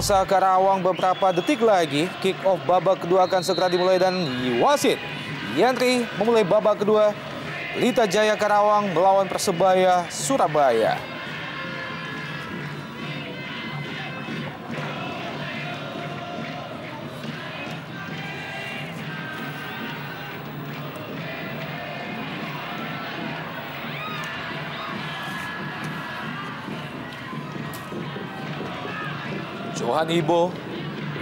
Bangsa Karawang beberapa detik lagi. Kick off babak kedua akan segera dimulai dan wasit Yandri memulai babak kedua. Pelita Jaya Karawang melawan Persebaya Surabaya. Johan Ibo,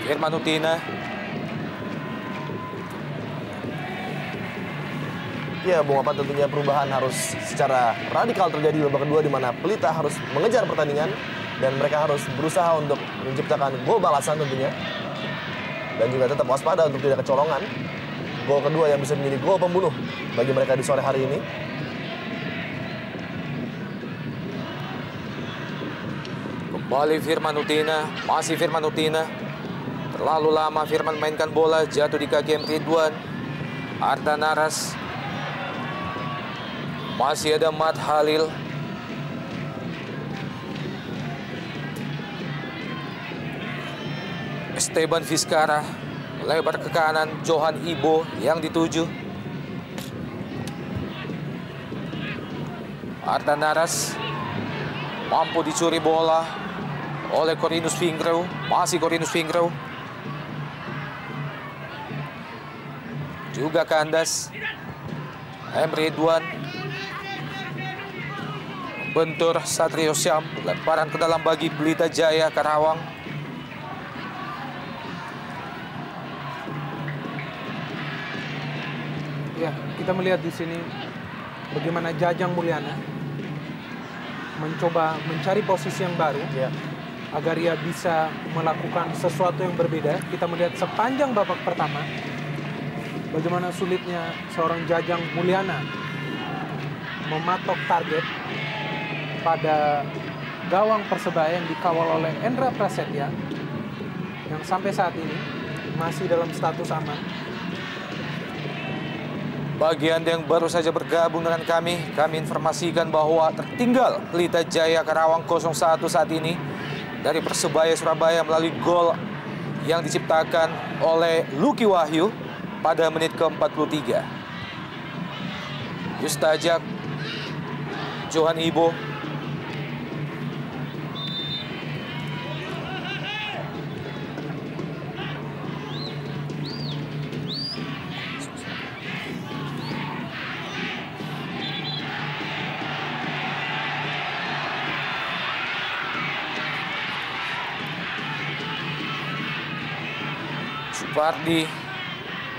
Firman Utina. Ya, Bung Apan, tentunya perubahan harus secara radikal terjadi di babak kedua, di mana Pelita harus mengejar pertandingan dan mereka harus berusaha untuk menciptakan gol balasan tentunya. Dan juga tetap waspada untuk tidak kecolongan. Gol kedua yang bisa menjadi gol pembunuh bagi mereka di sore hari ini. Kembali Firman Utina, masih Firman Utina. Terlalu lama Firman mainkan bola, jatuh di kaki M. Ridwan. Arta Naras. Masih ada Mat Halil. Esteban Vizcara. Lebar ke kanan, Johan Ibo yang dituju. Arta Naras. Mampu dicuri bola oleh Corinus Fingrau, masih Corinus Fingrau. Juga kandas. M. Ridwan. Bentur Satrio Syam, lemparan ke dalam bagi Pelita Jaya Karawang. Ya, kita melihat di sini bagaimana Jajang Mulyana mencoba mencari posisi yang baru. Ya. Agar ia bisa melakukan sesuatu yang berbeda. Kita melihat sepanjang babak pertama bagaimana sulitnya seorang Jajang Mulyana mematok target pada gawang Persebaya yang dikawal oleh Endra Prasetya yang sampai saat ini masih dalam status aman. Bagi Anda yang baru saja bergabung dengan kami informasikan bahwa tertinggal Pelita Jaya Karawang 0-1 saat ini dari Persebaya Surabaya melalui gol yang diciptakan oleh Lucky Wahyu pada menit ke-43. Yustajak, Johan Ibo. Supardi,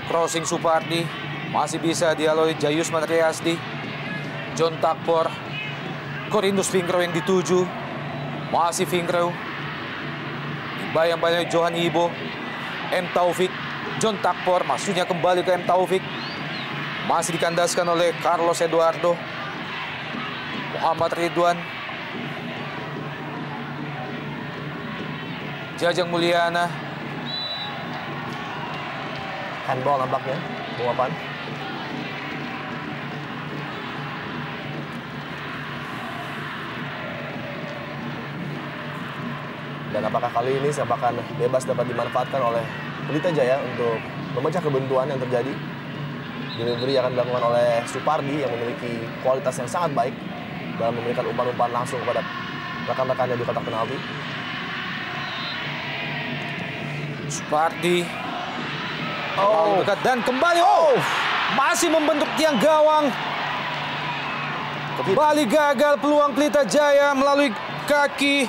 crossing Supardi, masih bisa dilalui Jayus Matriasdi. John Takpor, Corinus Fingrau yang dituju, masih Fingrau. Bayang-bayang Johan Ibo, M. Taufik, John Takpor, maksudnya kembali ke M. Taufik. Masih dikandaskan oleh Carlos Eduardo. Muhammad Ridwan. Jajang Mulyana. Handball nampaknya, Bung Apan. Dan apakah kali ini sepakan bebas dapat dimanfaatkan oleh Pelita Jaya untuk memecah kebuntuan yang terjadi? Delivery akan dilakukan oleh Supardi yang memiliki kualitas yang sangat baik dalam memberikan umpan-umpan langsung kepada rekan-rekannya di kotak penalti. Supardi. Dekat dan kembali. Masih membentuk tiang gawang. Kembali gagal peluang Pelita Jaya melalui kaki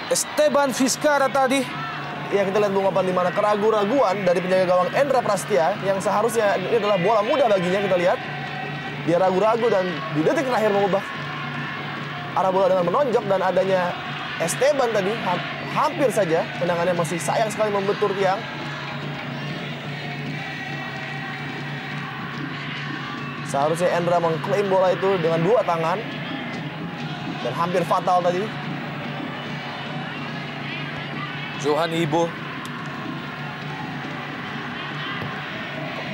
Esteban Vizcara tadi. Ya, kita lihat Bung Apan di mana keraguan-raguan dari penjaga gawang Endra Prasetya yang seharusnya ini adalah bola mudah baginya. Kita lihat dia ragu-ragu dan di detik terakhir mengubah arah bola dengan menonjok, dan adanya Esteban tadi hampir saja tendangannya masih sayang sekali membentur tiang. Seharusnya Endra mengklaim bola itu dengan dua tangan dan hampir fatal tadi. Johan Ibo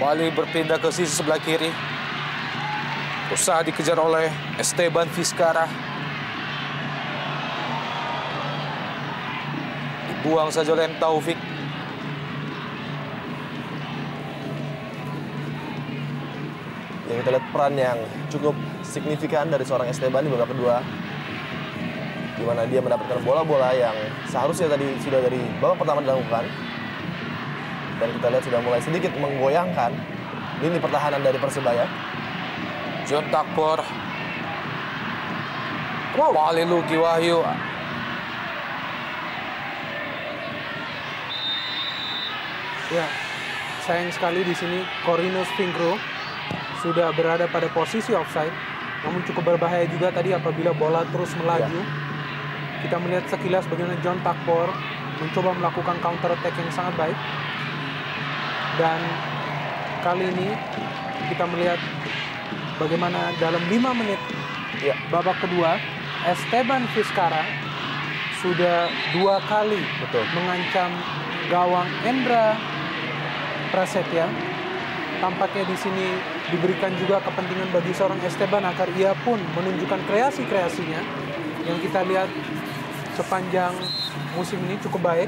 kembali berpindah ke sisi sebelah kiri. Usaha dikejar oleh Esteban Vizcara. Terbuang saja oleh Taufik. Ya, kita lihat peran yang cukup signifikan dari seorang Esteban di babak kedua, di mana dia mendapatkan bola-bola yang seharusnya tadi sudah dari babak pertama dilakukan. Dan kita lihat sudah mulai sedikit menggoyangkan lini pertahanan dari Persebaya. John Takbor. Kembali Lucky Wahyu. Ya, sayang sekali di sini Corinus Fingro sudah berada pada posisi offside. Namun cukup berbahaya juga tadi apabila bola terus melaju. Kita melihat sekilas bagaimana John Takbor mencoba melakukan counter attack yang sangat baik. Dan kali ini kita melihat bagaimana dalam 5 menit babak kedua, Esteban Vizcara sudah 2 kali mengancam gawang Endra Prasetya. Tampaknya di sini diberikan juga kepentingan bagi seorang Esteban agar ia pun menunjukkan kreasi-kreasinya yang kita lihat sepanjang musim ini cukup baik.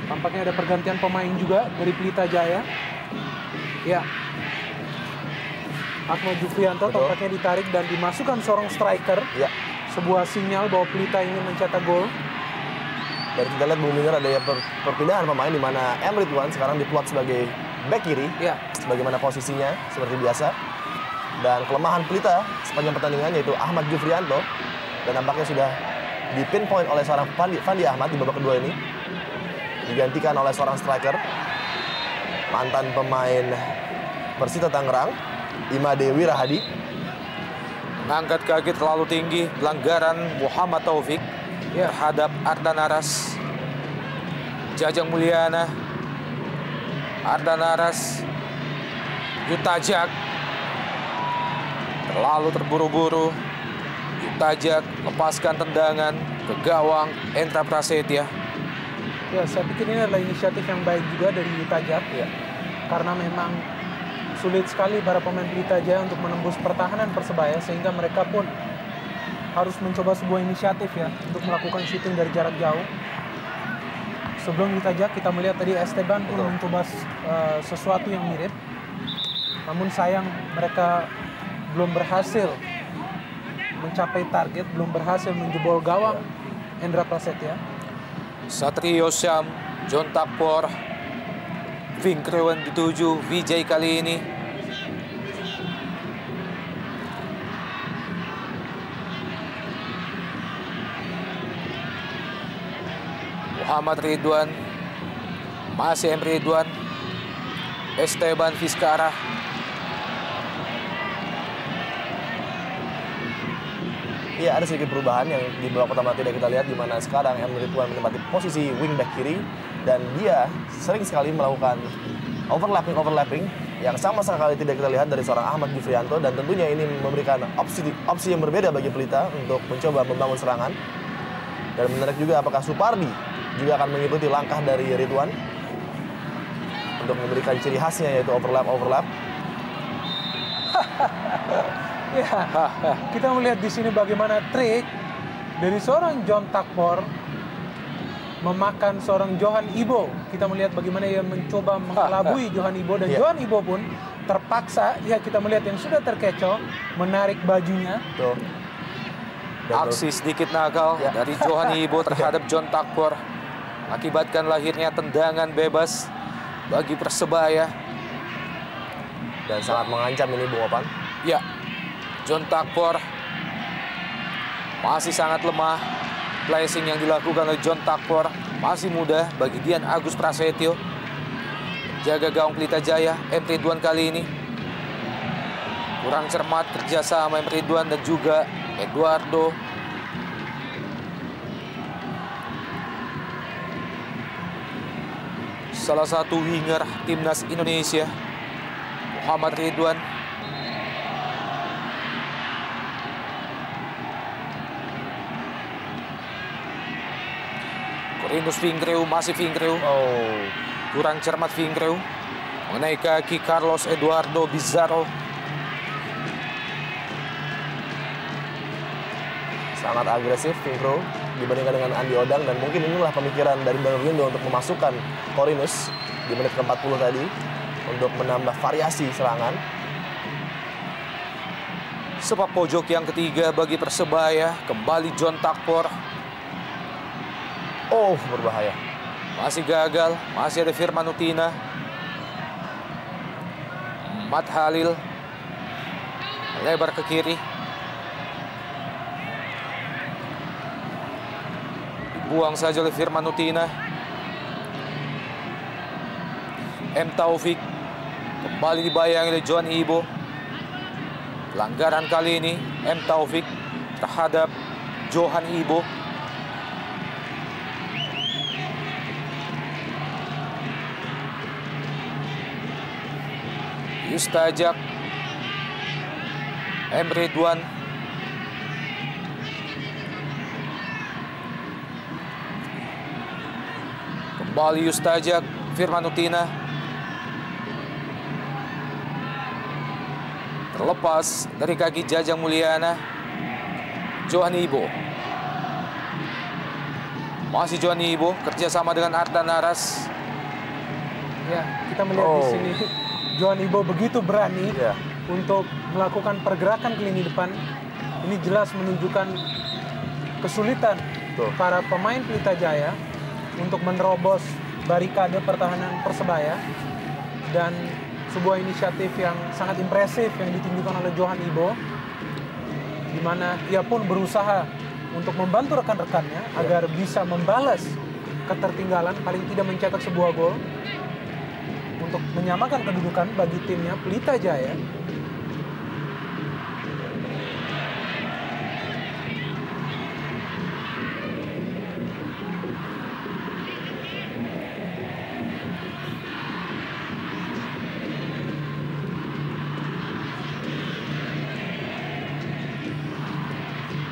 Tampaknya ada pergantian pemain juga dari Pelita Jaya. Ya, Ahmad Jufrianto tampaknya ditarik dan dimasukkan seorang striker. Sebuah sinyal bahwa Pelita ingin mencetak gol. Dan kita lihat Bung Minger ada ya perpindahan pemain di mana M. Ridwan sekarang diplot sebagai back kiri. Sebagaimana posisinya seperti biasa. Dan kelemahan Pelita sepanjang pertandingan yaitu Ahmad Jufrianto. Dan nampaknya sudah dipinpoint oleh seorang Fandi Ahmad di babak kedua ini. Digantikan oleh seorang striker, mantan pemain Persita Tangerang, Imade Wirahadi. Mengangkat kaki terlalu tinggi, pelanggaran Muhammad Taufik terhadap Ardan Aras. Jajang Mulyana, Ardan Aras, Yutajak. Terlalu terburu-buru. Yutajak lepaskan tendangan ke gawang Endra Prasetya. Ya, saya pikir ini adalah inisiatif yang baik juga dari Yutajak. Karena memang sulit sekali para pemain Pelita Jaya untuk menembus pertahanan Persebaya, sehingga mereka pun harus mencoba sebuah inisiatif ya untuk melakukan shooting dari jarak jauh. Sebelum Yutajak kita melihat tadi Esteban pun mencoba sesuatu yang mirip. Namun sayang mereka belum berhasil mencapai target, belum berhasil menjebol gawang Endra Prasetya. Satrio Syam, John Takbor, Vingkrewan dituju Vijay kali ini. Muhammad Ridwan, masih M. Ridwan, Esteban Vizcara. Iya, ada sedikit perubahan yang di babak pertama tidak kita lihat, di mana sekarang M. Ridwan menempati posisi wingback kiri dan dia sering sekali melakukan overlapping yang sama sekali tidak kita lihat dari seorang Ahmad Jufrianto, dan tentunya ini memberikan opsi yang berbeda bagi Pelita untuk mencoba membangun serangan. Dan menarik juga apakah Supardi juga akan mengikuti langkah dari Ridwan untuk memberikan ciri khasnya yaitu overlap. Ya, kita melihat di sini bagaimana trik dari seorang John Takbor memakan seorang Johan Ibo. Kita melihat bagaimana ia mencoba mengelabui Johan Ibo, dan Johan Ibo pun terpaksa, ya kita melihat yang sudah terkecoh, menarik bajunya. Aksi sedikit nakal dari Johan Ibo terhadap John Takbor akibatkan lahirnya tendangan bebas bagi Persebaya. Dan sangat mengancam ini Bung Opan. Ya, John Takbor masih sangat lemah. Placing yang dilakukan oleh John Takbor masih mudah bagi Dian Agus Prasetyo. Jaga gawang Pelita Jaya, M. Ridwan kali ini kurang cermat kerjasama M. Ridwan dan juga Eduardo. Salah satu winger timnas Indonesia, Muhammad Ridwan. Corinus Fingkreu, masih Fingkreu. Kurang cermat Fingkreu. Mengenai kaki Carlos Eduardo Bizarro. sangat agresif Pinkro dibandingkan dengan Andi Odang, dan mungkin inilah pemikiran dari Berlindo untuk memasukkan Korinus di menit ke-40 tadi untuk menambah variasi serangan. Sepak pojok yang ketiga bagi Persebaya, kembali John Takpor. Oh, berbahaya. Masih gagal, masih ada Firman Utina. Mat Halil lebar ke kiri. Dibuang saja oleh Firman Utina. M. Taufik kembali dibayangi oleh John Ibo. Pelanggaran kali ini M. Taufik terhadap Johan Ibo. Yustajak, M. Ridwan, kembali Yustajak, Firman Utina. Terlepas dari kaki Jajang Mulyana, Johan Ibo. Masih Johan Ibo kerjasama dengan Ardan Naras. Ya, kita melihat di sini Johan Ibo begitu berani untuk melakukan pergerakan ke lini depan. Ini jelas menunjukkan kesulitan para pemain Pelita Jaya untuk menerobos barikade pertahanan Persebaya, dan sebuah inisiatif yang sangat impresif yang ditunjukkan oleh Johan Ibo, di mana ia pun berusaha untuk membantu rekan-rekannya agar bisa membalas ketertinggalan, paling tidak mencetak sebuah gol untuk menyamakan kedudukan bagi timnya Pelita Jaya.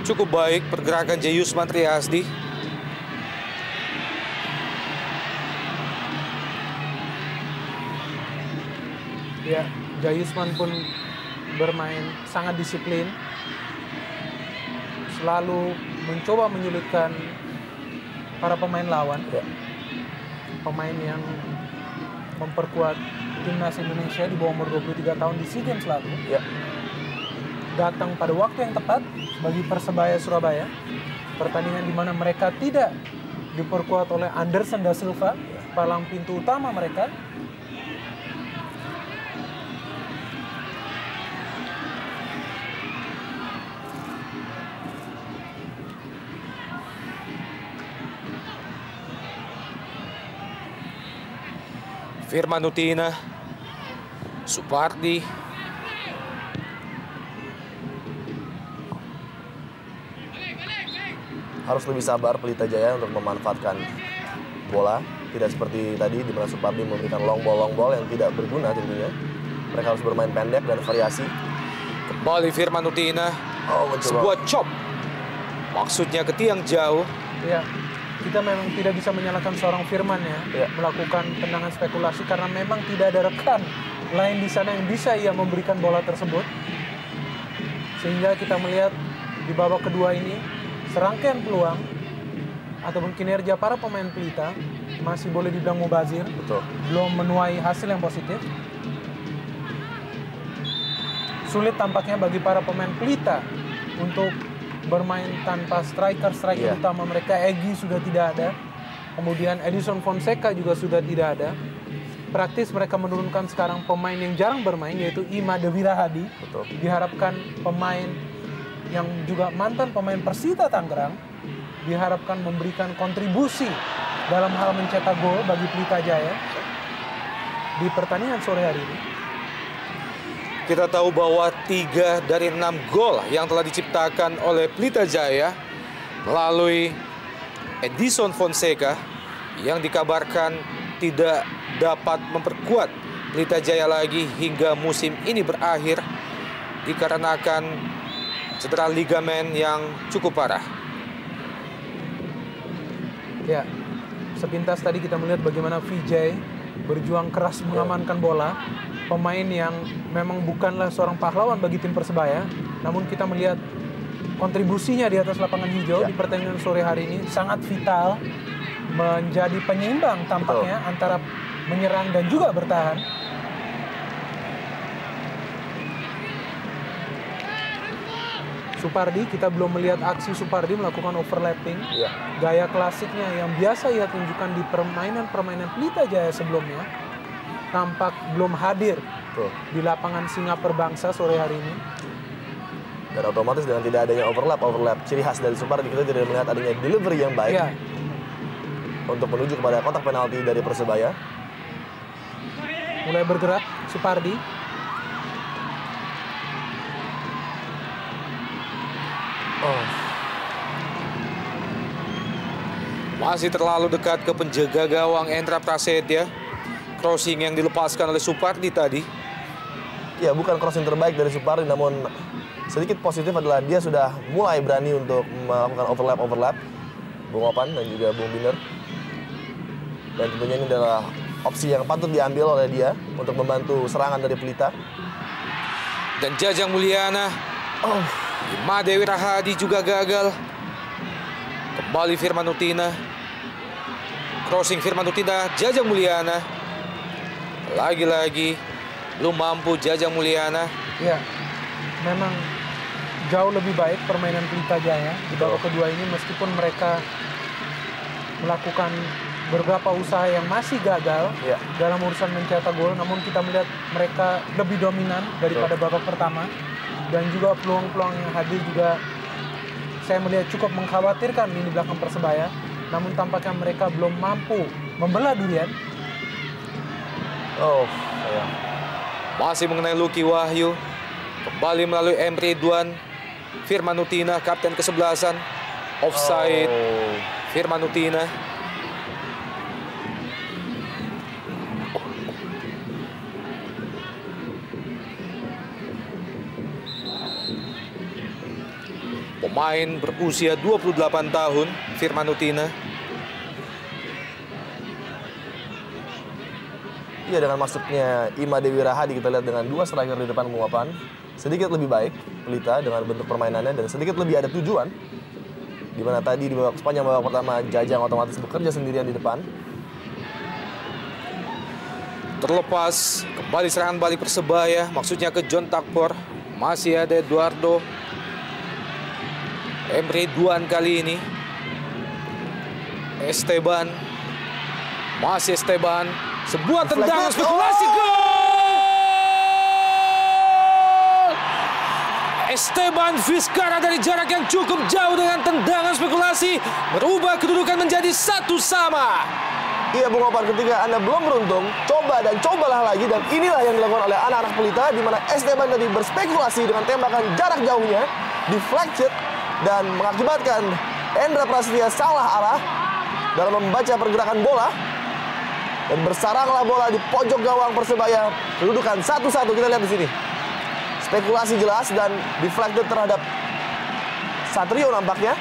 Cukup baik pergerakan Jayusman Triasdi. Ya, Jayusman pun bermain sangat disiplin, selalu mencoba menyulitkan para pemain lawan. Pemain yang memperkuat timnas Indonesia di bawah umur 23 tahun di SEA Games lalu. Datang pada waktu yang tepat bagi Persebaya Surabaya. Pertandingan di mana mereka tidak diperkuat oleh Anderson da Silva, palang pintu utama mereka. Firman Utina, Supardi, harus lebih sabar Pelita Jaya untuk memanfaatkan bola. Tidak seperti tadi di mana Supardi memberikan long ball yang tidak berguna tentunya. Mereka harus bermain pendek dan variasi. Kembali Firman Utina. Sebuah chop. Maksudnya ke tiang jauh. Ya, kita memang tidak bisa menyalahkan seorang Firman melakukan tendangan spekulasi karena memang tidak ada rekan lain di sana yang bisa ia memberikan bola tersebut. Sehingga kita melihat di babak kedua ini serangkaian peluang ataupun kinerja para pemain Pelita masih boleh dibilang mubazir. Belum menuai hasil yang positif. Sulit tampaknya bagi para pemain Pelita untuk bermain tanpa striker utama mereka. Egy sudah tidak ada, kemudian Edison Fonseca juga sudah tidak ada. Praktis mereka menurunkan sekarang pemain yang jarang bermain, yaitu Ima Dewi Rahadi. Diharapkan pemain yang juga mantan pemain Persita Tangerang diharapkan memberikan kontribusi dalam hal mencetak gol bagi Pelita Jaya di pertandingan sore hari ini. Kita tahu bahwa 3 dari 6 gol yang telah diciptakan oleh Pelita Jaya melalui Edison Fonseca yang dikabarkan tidak dapat memperkuat Pelita Jaya lagi hingga musim ini berakhir dikarenakan cedera ligamen yang cukup parah. Ya, sepintas tadi kita melihat bagaimana Vijay berjuang keras mengamankan bola. Pemain yang memang bukanlah seorang pahlawan bagi tim Persebaya, namun kita melihat kontribusinya di atas lapangan hijau Ya. di pertandingan sore hari ini sangat vital, menjadi penyeimbang tampaknya antara menyerang dan juga bertahan. Supardi, kita belum melihat aksi Supardi melakukan overlapping. Ya. Gaya klasiknya yang biasa ia tunjukkan di permainan-permainan Pelita Jaya sebelumnya tampak belum hadir Tuh. di lapangan Singapura Bangsa sore hari ini. Dan otomatis dengan tidak adanya overlap ciri khas dari Supardi, kita tidak melihat adanya delivery yang baik Ya, untuk menuju kepada kotak penalti dari Persebaya. mulai bergerak Supardi. Oh, Masih terlalu dekat ke penjaga gawang Endra Prasetya. Crossing yang dilepaskan oleh Supardi tadi. ya bukan crossing terbaik dari Supardi, namun sedikit positif adalah dia sudah mulai berani untuk melakukan overlap Bung Opan dan juga Bung Biner. Dan tentunya ini adalah opsi yang patut diambil oleh dia untuk membantu serangan dari Pelita. Dan Jajang Mulyana, Oh, Ima Dewi Rahadi juga gagal. Kembali Firman Utina. Crossing Firman Utina, Jajang Mulyana. Lagi-lagi belum mampu Jajang Mulyana. Ya, memang jauh lebih baik permainan Pelita Jaya di babak kedua ini, meskipun mereka melakukan beberapa usaha yang masih gagal Ya. dalam urusan mencetak gol, namun kita melihat mereka lebih dominan daripada babak pertama, dan juga peluang-peluang yang hadir juga saya melihat cukup mengkhawatirkan di belakang Persebaya, namun tampaknya mereka belum mampu membelah durian. oh, sayang. Masih mengenai Lucky Wahyu. Kembali melalui M. Ridwan. Firman Utina, kapten kesebelasan. Offside Oh. Firman Utina. Pemain berusia 28 tahun, Firman Utina. Iya, dengan masuknya Ima Dewi Rahadi kita lihat dengan dua striker di depan Bung Opan. Sedikit lebih baik Pelita dengan bentuk permainannya dan sedikit lebih ada tujuan. Di mana tadi di sepanjang babak pertama Jajang otomatis bekerja sendirian di depan. Terlepas, kembali serangan balik Persebaya, maksudnya ke John Takpor. Masih ada Eduardo. M. Ridwan kali ini. Esteban. Masih Esteban. Sebuah tendangan spekulasi, gol! Esteban Vizcara dari jarak yang cukup jauh dengan tendangan spekulasi merubah kedudukan menjadi 1-1. Iya Bung Opan, ketika Anda belum beruntung, coba dan cobalah lagi, dan inilah yang dilakukan oleh anak-anak Pelita, di mana Esteban tadi berspekulasi dengan tembakan jarak jauhnya, deflected, dan mengakibatkan Endra Prasetya salah arah dalam membaca pergerakan bola. Dan bersaranglah bola di pojok gawang Persebaya. Kedudukan 1-1, kita lihat di sini. Spekulasi jelas dan deflected terhadap Satrio nampaknya.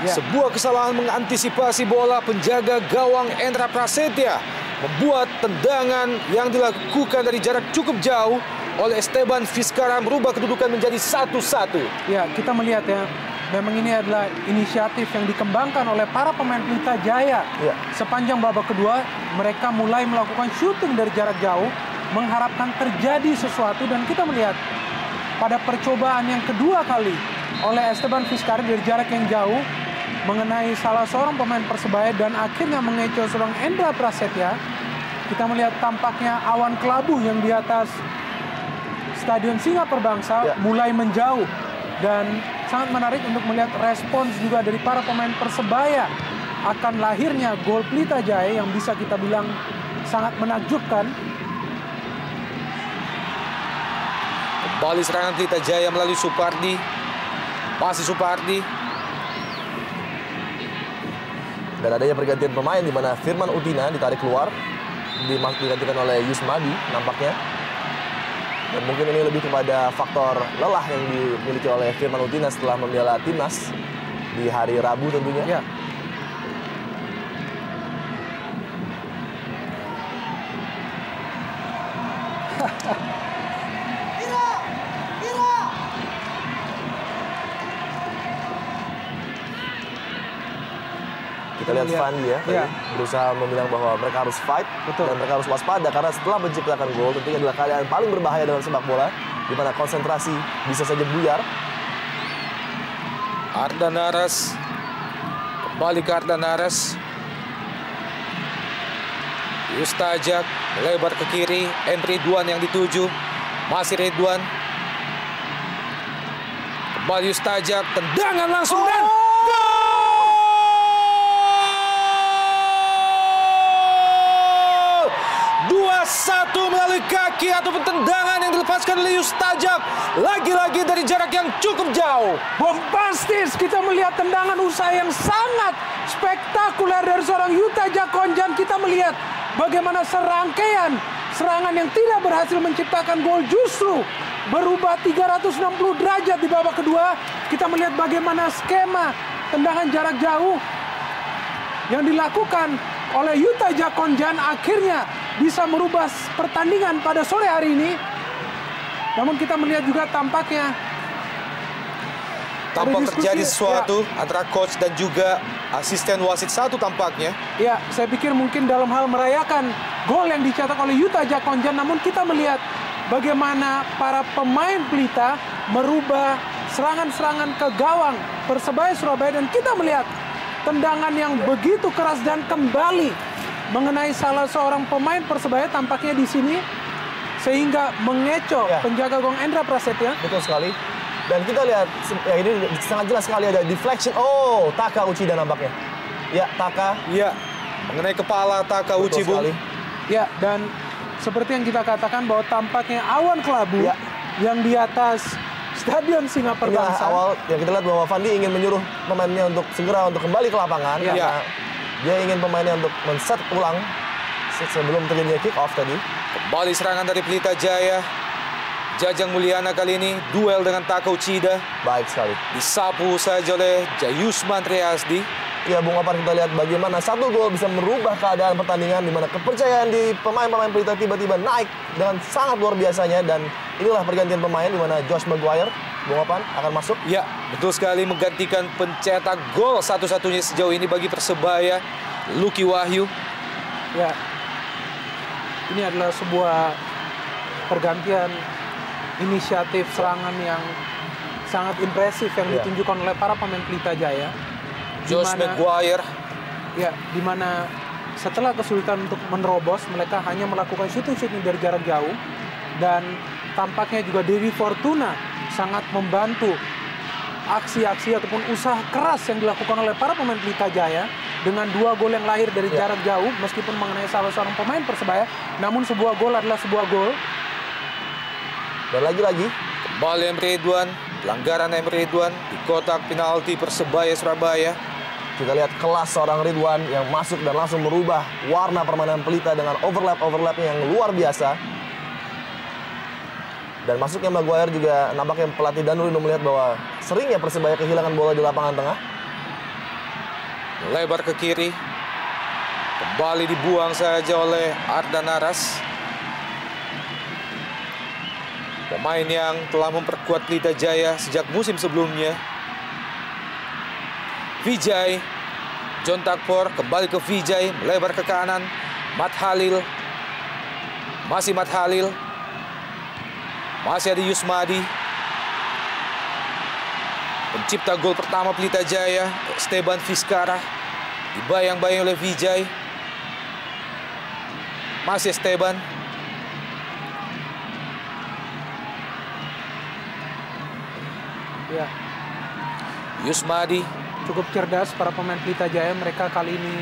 Ya. Sebuah kesalahan mengantisipasi bola penjaga gawang Endra Prasetya membuat tendangan yang dilakukan dari jarak cukup jauh oleh Esteban Vizcara merubah kedudukan menjadi 1-1. Ya, kita melihat ya, memang ini adalah inisiatif yang dikembangkan oleh para pemain Pelita Jaya. Ya. Sepanjang babak kedua, mereka mulai melakukan syuting dari jarak jauh, mengharapkan terjadi sesuatu, dan kita melihat pada percobaan yang kedua kali oleh Esteban Vizcara dari jarak yang jauh mengenai salah seorang pemain Persebaya dan akhirnya mengecoh seorang Endra Prasetya, kita melihat tampaknya awan kelabu yang di atas Stadion Singapura Bangsa Ya. mulai menjauh, dan sangat menarik untuk melihat respons juga dari para pemain Persebaya akan lahirnya gol Pelita Jaya yang bisa kita bilang sangat menakjubkan. Kembali serangan Pelita Jaya melalui Supardi. Masih Supardi. Dan adanya pergantian pemain di mana Firman Utina ditarik keluar, digantikan oleh Yusmadi nampaknya. Dan mungkin ini lebih kepada faktor lelah yang dimiliki oleh Firman Utina setelah membela timnas di hari Rabu tentunya. Ya. Kita lihat Fandi ya, Iya. berusaha membilang bahwa mereka harus fight. Betul. Dan mereka harus waspada karena setelah menciptakan gol tentunya adalah keadaan paling berbahaya dalam sepak bola, di mana konsentrasi bisa saja buyar. Ardan Aras. Kembali ke Ardan Aras. Yustajak melebar ke kiri. Ridwan yang dituju. Masih Ridwan. Kembali Yustajak. Tendangan langsung dan gol! 2-1 melalui kaki ataupun tendangan yang dilepaskan oleh Yustajak. Lagi-lagi dari jarak yang cukup jauh. Bombastis, kita melihat tendangan usaha yang sangat spektakuler dari seorang Yustajak Konjan. Kita melihat bagaimana serangkaian serangan yang tidak berhasil menciptakan gol justru berubah 360 derajat di babak kedua. Kita melihat bagaimana skema tendangan jarak jauh yang dilakukan oleh Yustajak Konjan akhirnya bisa merubah pertandingan pada sore hari ini. Namun kita melihat juga tampaknya Tampak diskusi, terjadi sesuatu antara coach dan juga asisten wasit satu tampaknya. ya, saya pikir mungkin dalam hal merayakan gol yang dicetak oleh Yustajak Konjan. Namun kita melihat bagaimana para pemain Pelita merubah serangan-serangan ke gawang Persebaya Surabaya. Dan kita melihat tendangan yang begitu keras dan kembali mengenai salah seorang pemain Persebaya tampaknya di sini, sehingga mengecoh penjaga gawang Endra Prasetya. Betul sekali. Dan kita lihat, ya ini sangat jelas sekali ada deflection. Oh, Taka Uchida nampaknya. Ya, Taka. Iya, mengenai kepala Taka Uchi, Bung. sekali. Ya, dan seperti yang kita katakan bahwa tampaknya awan kelabu Ya. yang di atas Stadion Singa Inilah Perbangsa. awal yang kita lihat bahwa Fandi ingin menyuruh pemainnya untuk segera untuk kembali ke lapangan. Ya. Karena dia ingin pemainnya untuk men-set ulang sebelum terjadinya kick off tadi. Kembali serangan dari Pelita Jaya. Jajang Mulyana kali ini duel dengan Taka Uchida. Baik sekali. Disapu saja oleh Jayusman Triasdi. Ya, Bung Opar, kita lihat bagaimana satu gol bisa merubah keadaan pertandingan, di mana kepercayaan di pemain-pemain Pelita tiba-tiba naik dengan sangat luar biasanya. Dan inilah pergantian pemain di mana Josh Maguire, Bung Opar, akan masuk. Ya, betul sekali menggantikan pencetak gol satu-satunya sejauh ini bagi Persebaya, Lucky Wahyu. Ya, ini adalah sebuah pergantian inisiatif serangan yang sangat impresif yang Ya. ditunjukkan oleh para pemain Pelita Jaya. Josh Dimana- Maguire. Ya, di mana setelah kesulitan untuk menerobos, mereka hanya melakukan shooting-shooting dari jarak jauh. Dan tampaknya juga Dewi Fortuna sangat membantu aksi-aksi ataupun usaha keras yang dilakukan oleh para pemain Pelita Jaya dengan 2 gol yang lahir dari jarak jauh, meskipun mengenai salah seorang pemain Persebaya, namun sebuah gol adalah sebuah gol. Dan lagi-lagi, Kembali Ridwan. Pelanggaran Ridwan di kotak penalti Persebaya Surabaya. kita lihat kelas seorang Ridwan yang masuk dan langsung merubah warna permainan Pelita dengan overlap-overlapnya yang luar biasa. Dan masuknya Maguire juga nampaknya pelatih Danurino melihat bahwa seringnya Persebaya kehilangan bola di lapangan tengah. Lebar ke kiri. Kembali dibuang saja oleh Ardan Aras. Pemain yang telah memperkuat Pelita Jaya sejak musim sebelumnya. Vijay. John Takpor kembali ke Vijay. Melebar ke kanan. Mat Halil. Masih Mat Halil. Masih ada Yusmadi. Pencipta gol pertama Pelita Jaya, Esteban Vizcara. Dibayang-bayang oleh Vijay. Masih Esteban. Ya, Yusmadi. cukup cerdas para pemain Pelita Jaya. Mereka kali ini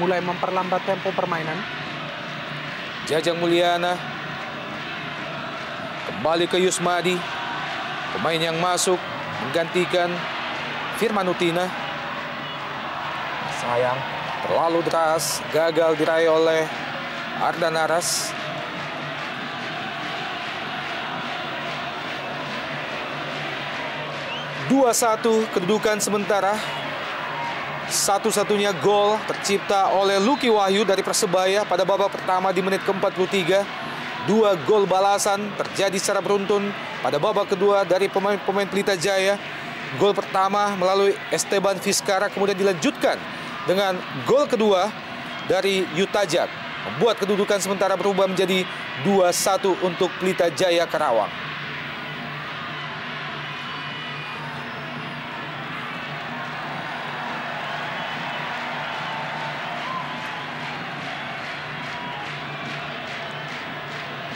mulai memperlambat tempo permainan. Jajang Mulyana. Kembali ke Yusmadi. Pemain yang masuk menggantikan Firman Utina. Sayang. Terlalu deras, gagal diraih oleh Ardan Aras. (2-1) kedudukan sementara. Satu-satunya gol tercipta oleh Lucky Wahyu dari Persebaya pada babak pertama di menit ke-43. 2 gol balasan terjadi secara beruntun pada babak kedua dari pemain-pemain Pelita Jaya. Gol pertama melalui Esteban Vizcara, kemudian dilanjutkan dengan gol kedua dari Yutajat, membuat kedudukan sementara berubah menjadi 2-1 untuk Pelita Jaya Karawang.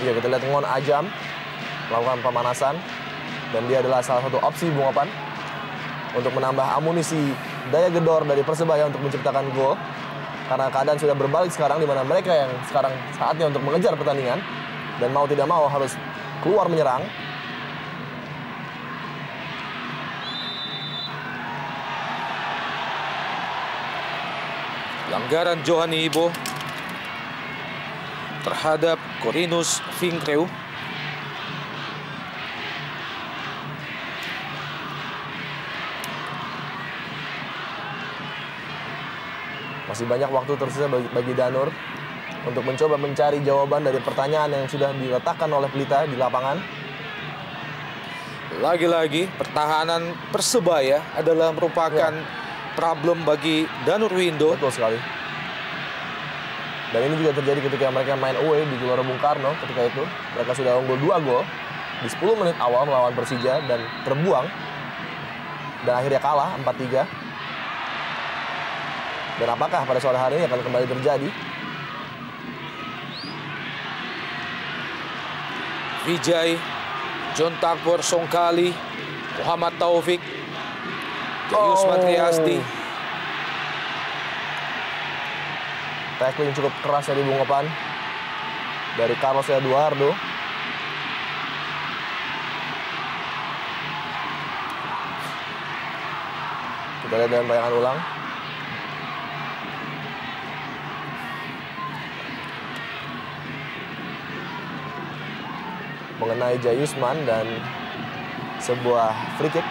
Iya, kita lihat Ngon Ajam melakukan pemanasan, dan dia adalah salah satu opsi Bung Opan untuk menambah amunisi daya gedor dari Persebaya untuk menciptakan gol. Karena keadaan sudah berbalik sekarang, di mana mereka yang sekarang saatnya untuk mengejar pertandingan dan mau tidak mau harus keluar menyerang. Pelanggaran Johani Ibo terhadap Corinus Finkreu. Masih banyak waktu tersisa bagi Danur untuk mencoba mencari jawaban dari pertanyaan yang sudah diletakkan oleh Pelita di lapangan. Lagi-lagi pertahanan Persebaya adalah merupakan problem bagi Danur Windo. Betul sekali. Dan ini juga terjadi ketika mereka main away di Gelora Bung Karno. Ketika itu mereka sudah unggul 2 gol di 10 menit awal melawan Persija dan terbuang. Dan akhirnya kalah 4-3. Dan apakah pada sore hari ini akan kembali terjadi? Vijay, John Takbor Songkali, Muhammad Taufik, Jayus Matriasti. Tackling cukup keras dari Bung Opan dari Carlos Eduardo. Kita lihat dalam tayangan ulang. Mengenai Jayusman dan sebuah free kick.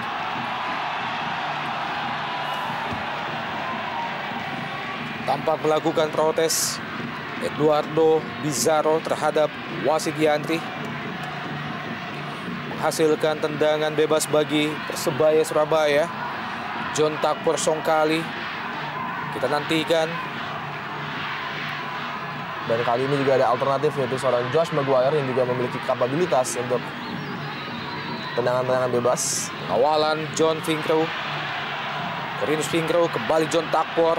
Tampak melakukan protes Eduardo Bizarro terhadap wasit Yantri, menghasilkan tendangan bebas bagi Persebaya Surabaya. John Takbor Songkali, kita nantikan. Dan kali ini juga ada alternatif, yaitu seorang Josh Maguire yang juga memiliki kapabilitas untuk tendangan-tendangan bebas. Awalan John Finkreu, Corinus Finkreu, kembali John Takbor.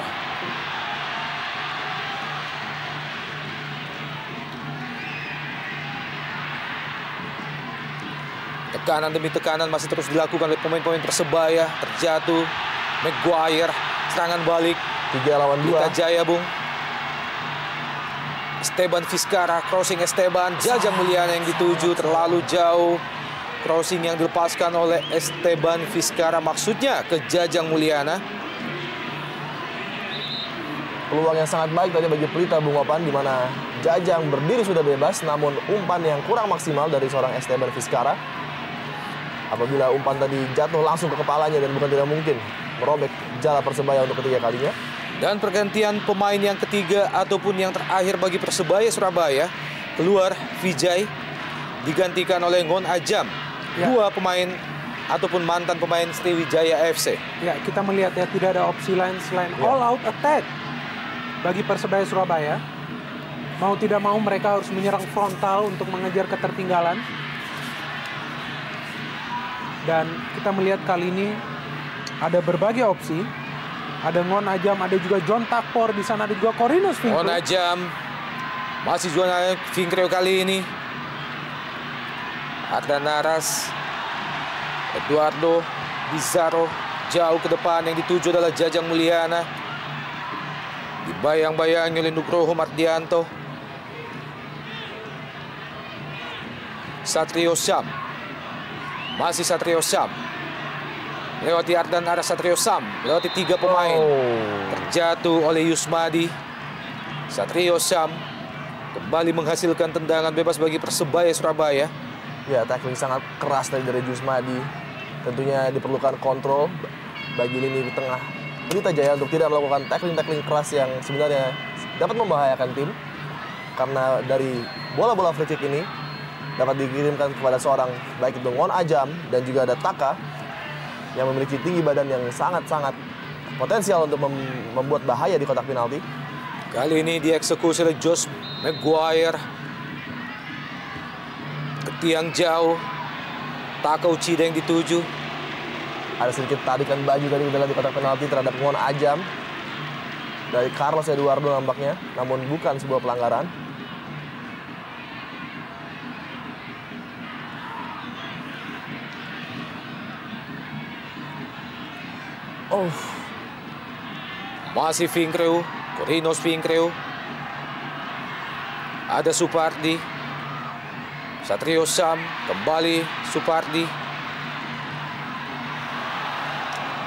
Tekanan demi tekanan masih terus dilakukan oleh pemain-pemain Persebaya. Terjatuh Maguire, serangan balik 3 lawan 2. Pelita Jaya, Bung. Esteban Vizcara, crossing Esteban, Jajang Mulyana yang dituju terlalu jauh. Crossing yang dilepaskan oleh Esteban Vizcara, maksudnya ke Jajang Mulyana. Peluang yang sangat baik tadi bagi Pelita Bung Opan, di mana Jajang berdiri sudah bebas, namun umpan yang kurang maksimal dari seorang Esteban Vizcara. Apabila umpan tadi jatuh langsung ke kepalanya dan bukan tidak mungkin merobek jala Persebaya untuk ketiga kalinya. Dan pergantian pemain yang ketiga ataupun yang terakhir bagi Persebaya Surabaya. Keluar Vijay, digantikan oleh Ngon Ajam. Ya. 2 pemain ataupun mantan pemain Sriwijaya FC. Ya, kita melihat ya tidak ada opsi lain selain all out attack bagi Persebaya Surabaya. Mau tidak mau mereka harus menyerang frontal untuk mengejar ketertinggalan. Dan kita melihat kali ini ada berbagai opsi. Ada Ngon Ajam, ada juga John Takbor, di sana ada juga Corinus Finkreu. Ngon Ajam, masih John Finkreu kali ini. Ardan Naras, Eduardo Bizarro, jauh ke depan, yang dituju adalah Jajang Mulyana. Dibayang-bayangi oleh Nugroho Mardianto. Satrio Syam, masih Satrio Syam. Lewati Ardan Naras, Satrio Syam, lewati 3 pemain. Terjatuh oleh Yusmadi. Satrio Syam kembali menghasilkan tendangan bebas bagi Persebaya Surabaya. Ya, tackling sangat keras tadi dari Yusmadi. Tentunya diperlukan kontrol bagi lini tengah Pelita Jaya untuk tidak melakukan tackling-tackling keras yang sebenarnya dapat membahayakan tim. Karena dari bola-bola free kick ini dapat dikirimkan kepada seorang, baik itu Ngon Ajam dan juga ada Taka, yang memiliki tinggi badan yang sangat-sangat potensial untuk membuat bahaya di kotak penalti. Kali ini dieksekusi oleh Josh Maguire. Ke tiang jauh. Taka Uchida yang dituju. Ada sedikit tarikan baju tadi kita lihat di kotak penalti terhadap Ngon Ajam dari Carlos Eduardo nampaknya, namun bukan sebuah pelanggaran. Masih Vinkreu, Corinos Vinkreu. Ada Supardi. Satrio Sam, kembali Supardi.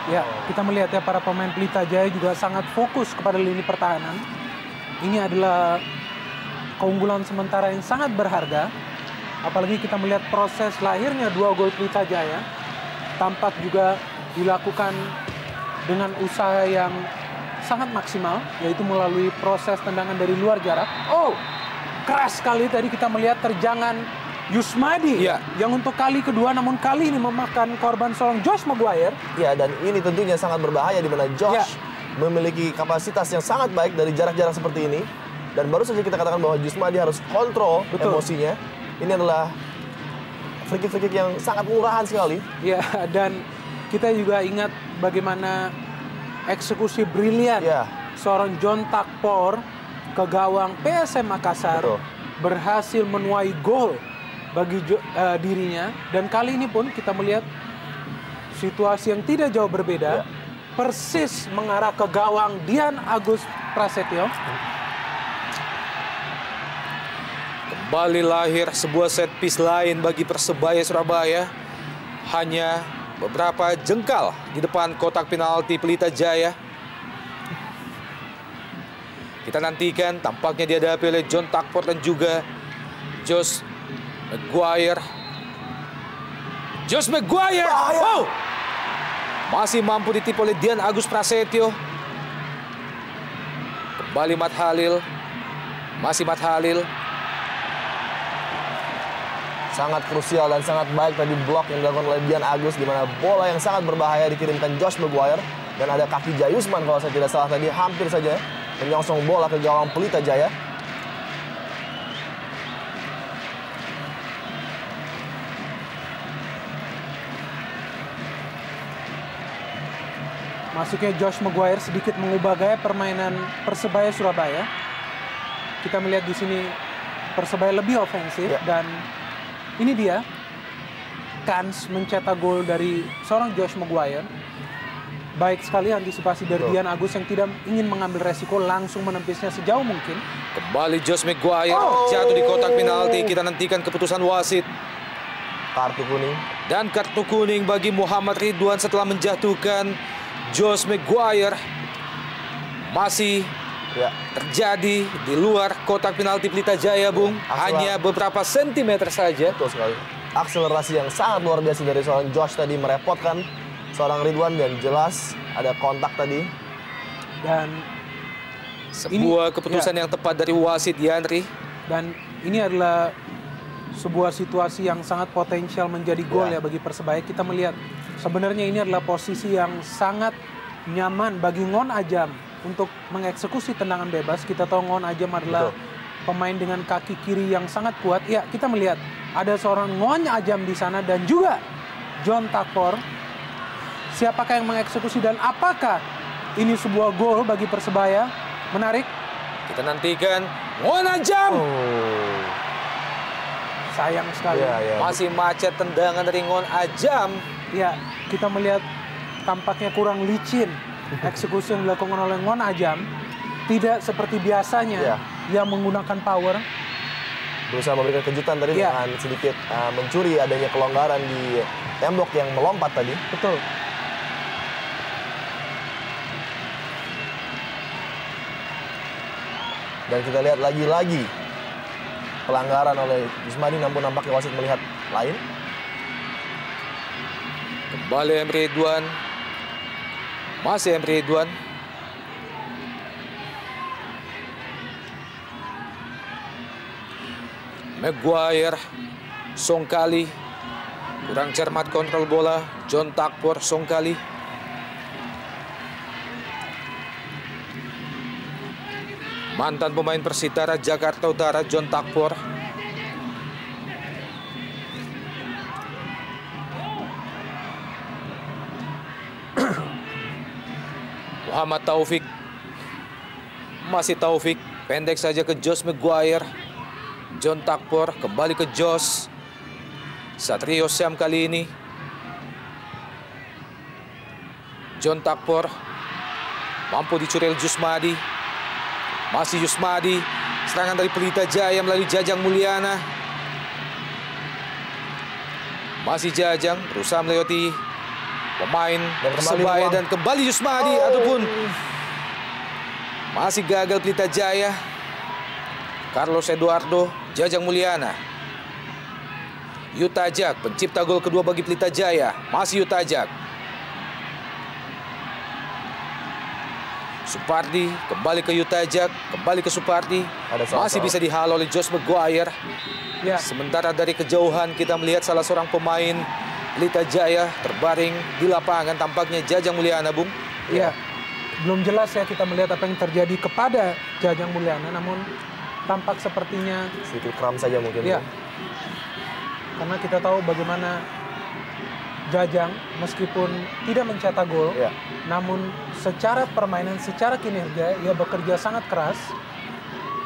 Ya, kita melihat ya para pemain Pelita Jaya juga sangat fokus kepada lini pertahanan. Ini adalah keunggulan sementara yang sangat berharga. Apalagi kita melihat proses lahirnya 2 gol Pelita Jaya. Tampak juga dilakukan dengan usaha yang sangat maksimal, yaitu melalui proses tendangan dari luar jarak. Oh, keras sekali tadi kita melihat terjangan Yusmadi, ya, yang untuk kali kedua, namun kali ini memakan korban seorang Josh Maguire. Ya, dan ini tentunya sangat berbahaya di mana Josh memiliki kapasitas yang sangat baik dari jarak-jarak seperti ini. Dan baru saja kita katakan bahwa Yusmadi harus kontrol emosinya. Ini adalah free kick yang sangat murahan sekali. Ya, dan kita juga ingat bagaimana eksekusi brilian seorang John Takpor ke gawang PSM Makassar. Berhasil menuai gol bagi dirinya. Dan kali ini pun kita melihat situasi yang tidak jauh berbeda. Persis mengarah ke gawang Dian Agus Prasetyo. Kembali lahir sebuah set piece lain bagi Persebaya Surabaya. Hanya beberapa jengkal di depan kotak penalti Pelita Jaya. Kita nantikan, tampaknya dihadapi oleh John Takpor dan juga Josh Maguire. Josh Maguire! Oh! Masih mampu ditipu oleh Dian Agus Prasetyo. Kembali Mat Halil. Masih Mat Halil. Sangat krusial dan sangat baik tadi blok yang dilakukan oleh Dian Agus, di mana bola yang sangat berbahaya dikirimkan Josh Maguire. Dan ada kaki Jayusman kalau saya tidak salah tadi, hampir saja menyongsong bola ke gawang Pelita Jaya. Masuknya Josh Maguire sedikit mengubah gaya permainan Persebaya Surabaya. Kita melihat di sini Persebaya lebih ofensif dan ini dia kans mencetak gol dari seorang Josh Maguire. Baik sekali antisipasi dari Dian Agus yang tidak ingin mengambil resiko, langsung menempisnya sejauh mungkin. Kembali Josh Maguire jatuh di kotak penalti. Kita nantikan keputusan wasit. Kartu kuning. Dan kartu kuning bagi Muhammad Ridwan setelah menjatuhkan Josh Maguire. Masih terjadi di luar kotak penalti Pelita Jaya, Bung. Hanya beberapa sentimeter saja. Betul sekali. Akselerasi yang sangat luar biasa dari seorang Josh tadi merepotkan seorang Ridwan, dan jelas ada kontak tadi. Dan sebuah keputusan yang tepat dari wasit, Yandri. Dan ini adalah sebuah situasi yang sangat potensial menjadi gol ya bagi Persebaya. Kita melihat sebenarnya ini adalah posisi yang sangat nyaman bagi Ngon Ajam untuk mengeksekusi tendangan bebas. Kita tahu Ngon Ajam adalah pemain dengan kaki kiri yang sangat kuat. Ya, kita melihat ada seorang Ngon Ajam di sana dan juga John Takpor. Siapakah yang mengeksekusi dan apakah ini sebuah gol bagi Persebaya? Menarik. Kita nantikan Ngon Ajam. Sayang sekali. Masih macet tendangan dari Ngon Ajam. Ya, kita melihat tampaknya kurang licin eksekusi yang dilakukan oleh Ngon Ajam. Tidak seperti biasanya yang menggunakan power. Berusaha memberikan kejutan tadi dengan sedikit mencuri adanya kelonggaran di tembok yang melompat tadi. Betul. Dan kita lihat lagi-lagi pelanggaran oleh Yusmadi, namun nampaknya wasit melihat lain. Kembali Emre Ridwan. Masih Emre Ridwan. Maguire, Songkali. Kurang cermat kontrol bola. John Takpor, Songkali. Mantan pemain Persitara Jakarta Utara John Takpor. Muhammad Taufik. Masih Taufik. Pendek saja ke Josh Maguire. John Takpor kembali ke Josh. Satrio Syam kali ini. John Takpor. Mampu dicuri oleh Jusmadi. Masih Jusmadi. Serangan dari Pelita Jaya melalui Jajang Mulyana. Masih Jajang berusaha melewati pemain Persebaya dan kembali Jusmadi ataupun masih gagal Pelita Jaya. Carlos Eduardo, Jajang Mulyana. Yutajak pencipta gol kedua bagi Pelita Jaya. Masih Yutajak. Supardi kembali ke Yutajak, kembali ke Supardi. Masih bisa dihalau oleh Josh Maguire. Ya. Sementara dari kejauhan kita melihat salah seorang pemain Pelita Jaya terbaring di lapangan, tampaknya Jajang Mulyana, Bung. Iya. Belum jelas ya kita melihat apa yang terjadi kepada Jajang Mulyana, namun tampak sepertinya sedikit kram saja mungkin. Iya. Karena kita tahu bagaimana Jajang meskipun tidak mencetak gol, ya, namun secara permainan, secara kinerja ia bekerja sangat keras,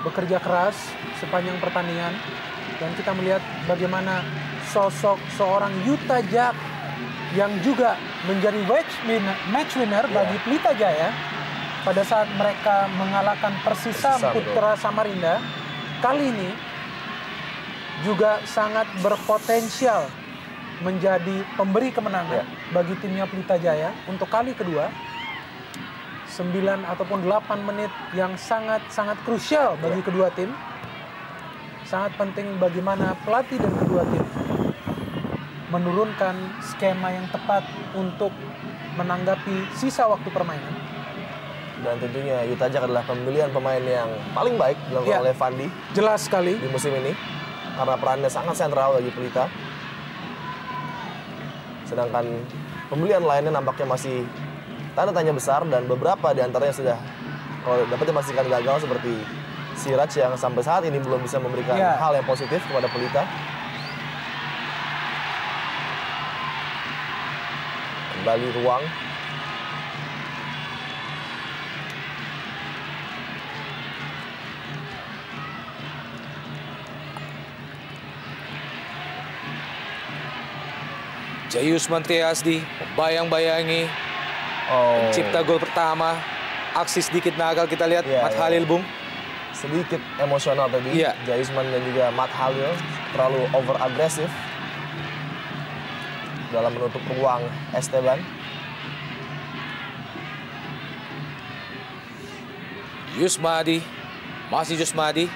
bekerja keras sepanjang pertandingan, dan kita melihat bagaimana sosok seorang Yutajak yang juga menjadi match winner bagi Pelita Jaya pada saat mereka mengalahkan Persisam Putra Samarinda. Kali ini juga sangat berpotensial menjadi pemberi kemenangan bagi timnya Pelita Jaya untuk kali kedua. 9 ataupun 8 menit yang sangat krusial bagi kedua tim. Sangat penting bagaimana pelatih dan kedua tim menurunkan skema yang tepat untuk menanggapi sisa waktu permainan. Dan tentunya Yutajak adalah pemilihan pemain yang paling baik dilakukan oleh Fandi. Jelas sekali di musim ini karena perannya sangat sentral bagi Pelita. Sedangkan pembelian lainnya nampaknya masih tanda tanya besar dan beberapa diantaranya sudah kalau dapat dipastikan gagal seperti Siraj yang sampai saat ini belum bisa memberikan hal yang positif kepada Pelita. Kembali ruang. Jayus Mantriasdi membayang-bayangi pencipta gol pertama. Aksi sedikit nakal kita lihat Mat Halil, Bung. Sedikit emosional tadi. Jayusman dan juga Mat Halil terlalu over agresif dalam menutup ruang Esteban. Jusmadi, masih Jusmadi.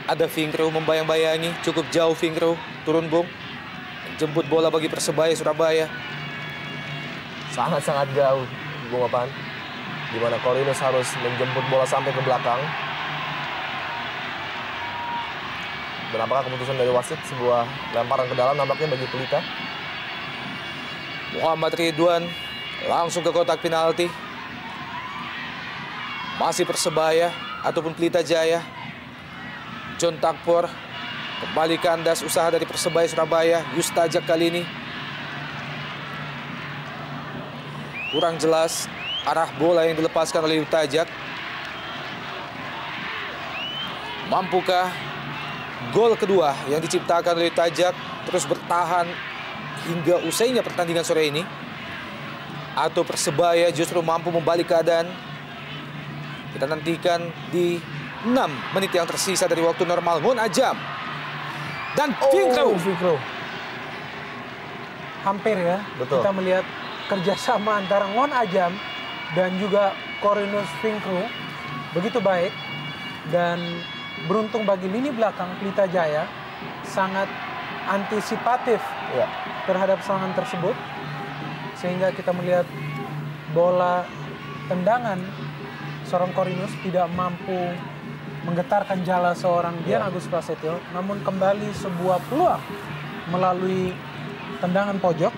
Ada Fingro membayang-bayangi, cukup jauh Fingro turun, Bung. Jemput bola bagi Persebaya Surabaya. Sangat-sangat jauh, Bung Opan. Di mana Korinus harus menjemput bola sampai ke belakang. Dan apakah keputusan dari wasit sebuah lemparan ke dalam nampaknya bagi Pelita? Muhammad Ridwan langsung ke kotak penalti. Masih Persebaya ataupun Pelita Jaya. John Takpor kembali kandas, usaha dari Persebaya Surabaya. Yutajak kali ini kurang jelas arah bola yang dilepaskan oleh Yutajak. Mampukah gol kedua yang diciptakan oleh Yutajak terus bertahan hingga usainya pertandingan sore ini? Atau Persebaya justru mampu membalik keadaan? Kita nantikan di 6 menit yang tersisa dari waktu normal. Ngon Ajam dan Fingro. Hampir ya. Betul. Kita melihat kerjasama antara Ngon Ajam dan juga Korinus Fingro begitu baik, dan beruntung bagi lini belakang Pelita Jaya sangat antisipatif terhadap serangan tersebut, sehingga kita melihat bola tendangan seorang Korinus tidak mampu menggetarkan jala seorang Dian Agus Prasetyo, namun kembali sebuah peluang melalui tendangan pojok.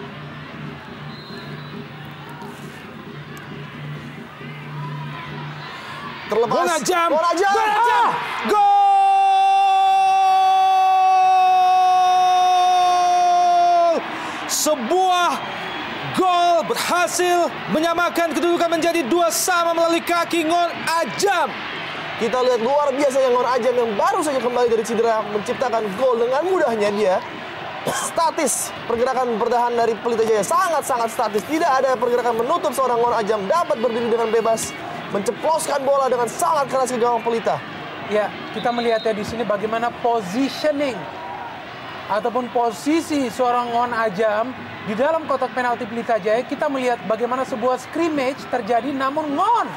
terlepas. Ngon Ajam. Ngon Ajam. Gol! Sebuah gol berhasil menyamakan kedudukan menjadi 2-2 melalui kaki Ngon Ajam. Kita lihat luar biasa yang Ngon Ajam yang baru saja kembali dari cedera menciptakan gol dengan mudahnya dia. Statis pergerakan bertahan dari Pelita Jaya sangat-sangat statis. Tidak ada pergerakan menutup seorang Ngon Ajam dapat berdiri dengan bebas, menceploskan bola dengan sangat keras ke gawang Pelita. Ya, kita melihat ya di sini bagaimana positioning ataupun posisi seorang Ngon Ajam di dalam kotak penalti Pelita Jaya. Kita melihat bagaimana sebuah scrimmage terjadi, namun Ngon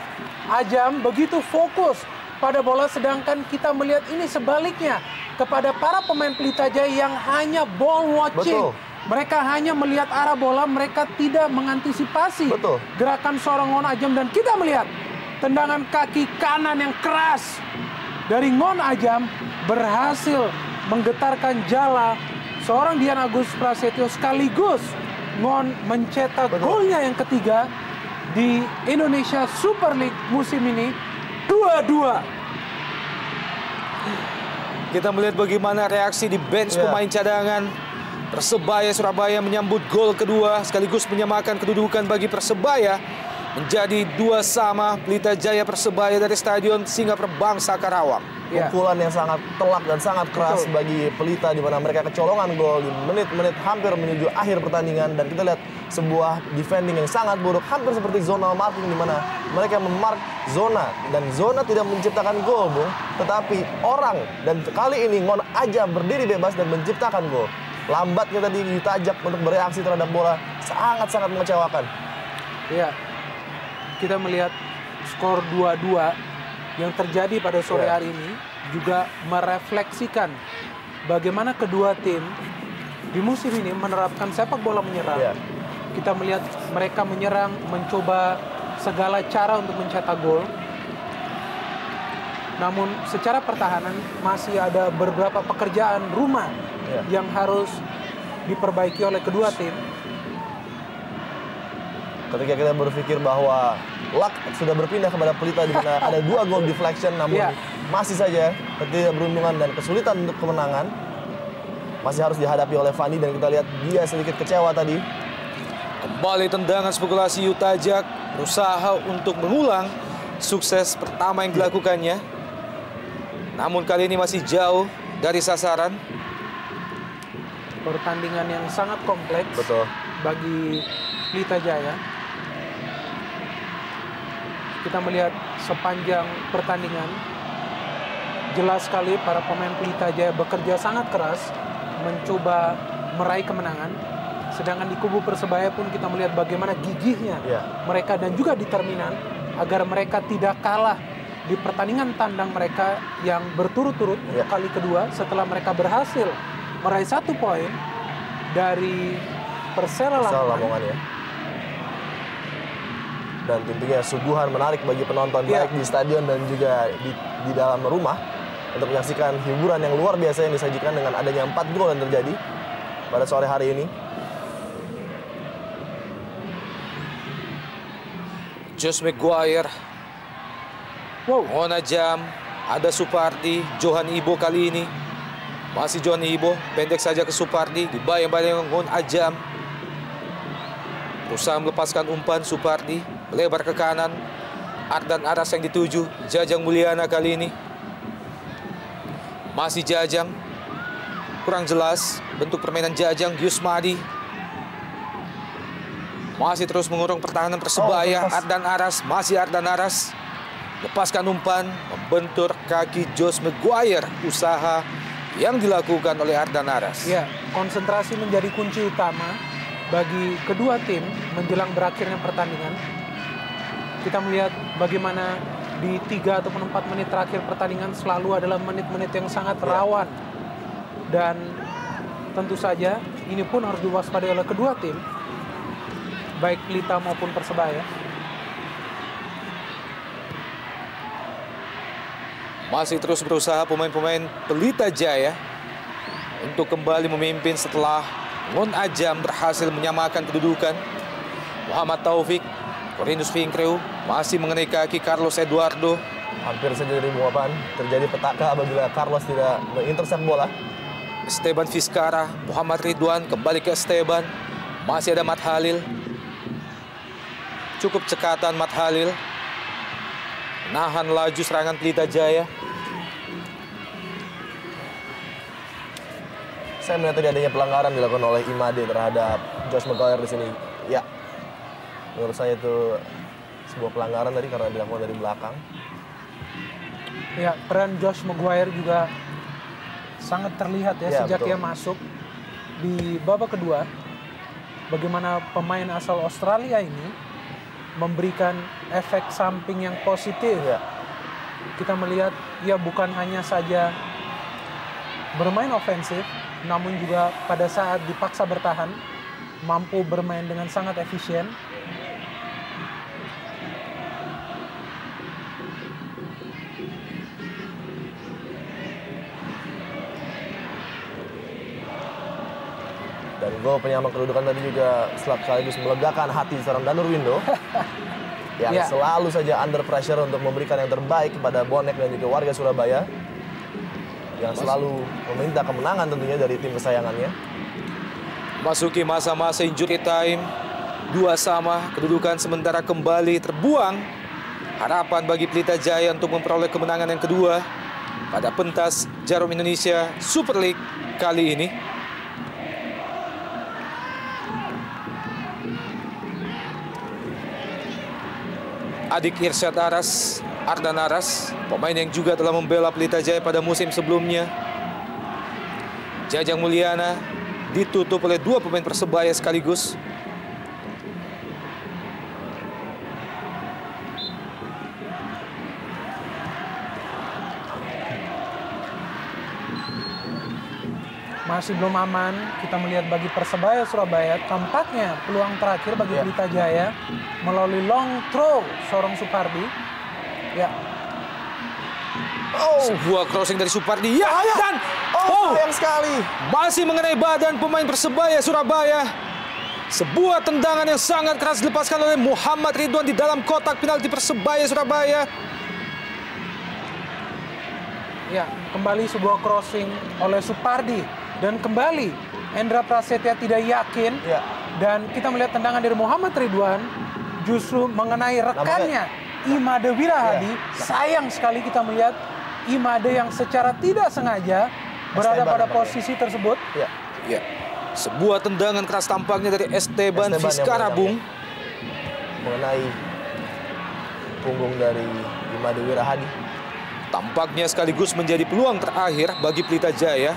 Ajam begitu fokus pada bola, sedangkan kita melihat ini sebaliknya kepada para pemain Pelita Jaya yang hanya ball watching. Betul. Mereka hanya melihat arah bola, mereka tidak mengantisipasi gerakan seorang Ngon Ajam, dan kita melihat tendangan kaki kanan yang keras dari Ngon Ajam berhasil menggetarkan jala seorang Dian Agus Prasetyo, sekaligus Ngon mencetak golnya yang ketiga di Indonesia Super League musim ini, 2-2. Kita melihat bagaimana reaksi di bench pemain cadangan. Persebaya Surabaya menyambut gol kedua sekaligus menyamakan kedudukan bagi Persebaya menjadi 2-2. Pelita Jaya Persebaya dari Stadion Singaparna Bangsa Karawang. Pukulan yang sangat telak dan sangat keras bagi Pelita, di mana mereka kecolongan gol di menit-menit hampir menuju akhir pertandingan, dan kita lihat sebuah defending yang sangat buruk, hampir seperti zona marking, di mana mereka memark zona dan zona tidak menciptakan gol, Bung, tetapi orang, dan kali ini Ngon Ajam berdiri bebas dan menciptakan gol. Lambatnya tadi Yuta Ajak untuk bereaksi terhadap bola sangat-sangat mengecewakan. Iya, kita melihat skor 2-2 yang terjadi pada sore hari ini juga merefleksikan bagaimana kedua tim di musim ini menerapkan sepak bola menyerang. Kita melihat mereka menyerang, mencoba segala cara untuk mencetak gol. Namun secara pertahanan masih ada beberapa pekerjaan rumah yang harus diperbaiki oleh kedua tim. Ketika kita berpikir bahwa luck sudah berpindah kepada Pelita, di mana ada 2 gol deflection, namun masih saja ketidakberuntungan dan kesulitan untuk kemenangan masih harus dihadapi oleh Fandi, dan kita lihat dia sedikit kecewa tadi. Kembali tendangan spekulasi Yuta Ajak, berusaha untuk mengulang sukses pertama yang dilakukannya. Namun kali ini masih jauh dari sasaran. Pertandingan yang sangat kompleks bagi Pelita Jaya. Kita melihat sepanjang pertandingan jelas sekali para pemain Pelita Jaya bekerja sangat keras mencoba meraih kemenangan. Sedangkan di kubu Persebaya pun kita melihat bagaimana gigihnya mereka dan juga determinan agar mereka tidak kalah di pertandingan tandang mereka yang berturut-turut untuk kali kedua setelah mereka berhasil meraih 1 poin dari Persela Lamongan. Dan tentunya suguhan menarik bagi penonton baik di stadion dan juga di dalam rumah untuk menyaksikan hiburan yang luar biasa yang disajikan dengan adanya 4 gol yang terjadi pada sore hari ini. Josh Maguire, Ngon Ajam, ada Supardi, Johan Ibo kali ini. Masih Johan Ibo, pendek saja ke Supardi, dibayang-bayang Ngon Ajam. Berusaha melepaskan umpan Supardi, melebar ke kanan. Ardan Aras yang dituju, Jajang Mulyana kali ini. Masih Jajang, kurang jelas bentuk permainan Jajang. Yusmadi masih terus mengurung pertahanan Persebaya. Ardan Aras, masih Ardan Aras, lepaskan umpan, membentur kaki Josh Maguire. Usaha yang dilakukan oleh Ardan Aras. Konsentrasi menjadi kunci utama bagi kedua tim menjelang berakhirnya pertandingan. Kita melihat bagaimana di 3 ataupun 4 menit terakhir pertandingan selalu adalah menit-menit yang sangat rawan. Dan tentu saja ini pun harus diwaspadai oleh kedua tim, baik Pelita maupun Persebaya. Masih terus berusaha pemain-pemain Pelita Jaya untuk kembali memimpin setelah Ngon Ajam berhasil menyamakan kedudukan. Muhammad Taufik, Corinus Finkreu masih mengenai kaki Carlos Eduardo. Hampir saja dari Muapan terjadi petaka apabila Carlos tidak mengintercept bola. Esteban Vizcarra, Muhammad Ridwan kembali ke Esteban. Masih ada Mat Halil. Cukup cekatan Mat Halil. Nahan laju serangan Pelita Jaya. Saya melihat tadi adanya pelanggaran dilakukan oleh Imade terhadap Josh Maguire di sini. Ya, menurut saya itu sebuah pelanggaran tadi karena dilakukan dari belakang. Ya, peran Josh Maguire juga sangat terlihat ya sejak betul. ia masuk di babak kedua. Bagaimana pemain asal Australia ini memberikan efek samping yang positif. Ya. Kita melihat ia bukan hanya saja bermain ofensif, namun juga pada saat dipaksa bertahan, mampu bermain dengan sangat efisien. Dan gol penyama kedudukan tadi juga sekaligus melegakan hati seorang Danur Windo yang Ya. selalu saja under pressure untuk memberikan yang terbaik kepada bonek dan juga warga Surabaya yang selalu meminta kemenangan tentunya dari tim kesayangannya. Masuki masa-masa injury time. 2-2, kedudukan sementara kembali terbuang. Harapan bagi Pelita Jaya untuk memperoleh kemenangan yang kedua pada pentas Jarum Indonesia Super League kali ini. Adik Irsyad Aras, Ardan Aras, pemain yang juga telah membela Pelita Jaya pada musim sebelumnya. Jajang Mulyana ditutup oleh 2 pemain Persebaya sekaligus. Masih belum aman, kita melihat bagi Persebaya Surabaya, tampaknya peluang terakhir bagi Pelita Jaya melalui long throw seorang Supardi. Ya, Sebuah crossing dari Supardi. Ya, dan Sayang sekali. masih mengenai badan pemain Persebaya Surabaya. Sebuah tendangan yang sangat keras dilepaskan oleh Muhammad Ridwan di dalam kotak penalti Persebaya Surabaya. ya, kembali sebuah crossing oleh Supardi. Dan kembali Endra Prasetya tidak yakin. Ya. Dan kita melihat tendangan dari Muhammad Ridwan justru mengenai rekannya Imade Wirahadi. Sayang sekali kita melihat Imade yang secara tidak sengaja berada pada posisi tersebut. Ya. Ya, sebuah tendangan keras tampaknya dari Esteban Esteban Vizcarra, yang Bung. mengenai punggung dari Imade Wirahadi. Tampaknya sekaligus menjadi peluang terakhir bagi Pelita Jaya.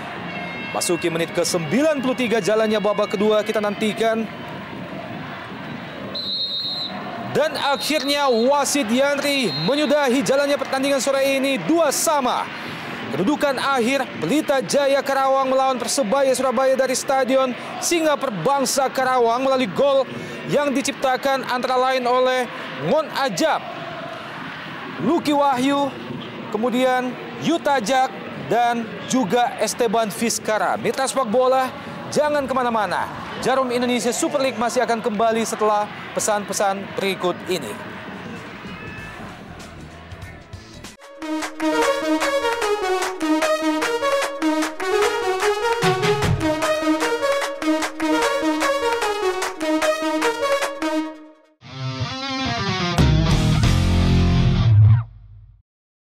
Masuki menit ke-93 jalannya babak kedua, kita nantikan. Dan akhirnya wasit Yanri menyudahi jalannya pertandingan sore ini 2-2. Kedudukan akhir Pelita Jaya Karawang melawan Persebaya Surabaya dari Stadion Singa Perbangsa Karawang melalui gol yang diciptakan antara lain oleh Ngon Ajab, Luki Wahyu, kemudian Yutajak, dan juga Esteban Vizcarra. Mitra sepak bola, jangan kemana-mana. Jarum Indonesia Super League masih akan kembali setelah pesan-pesan berikut ini.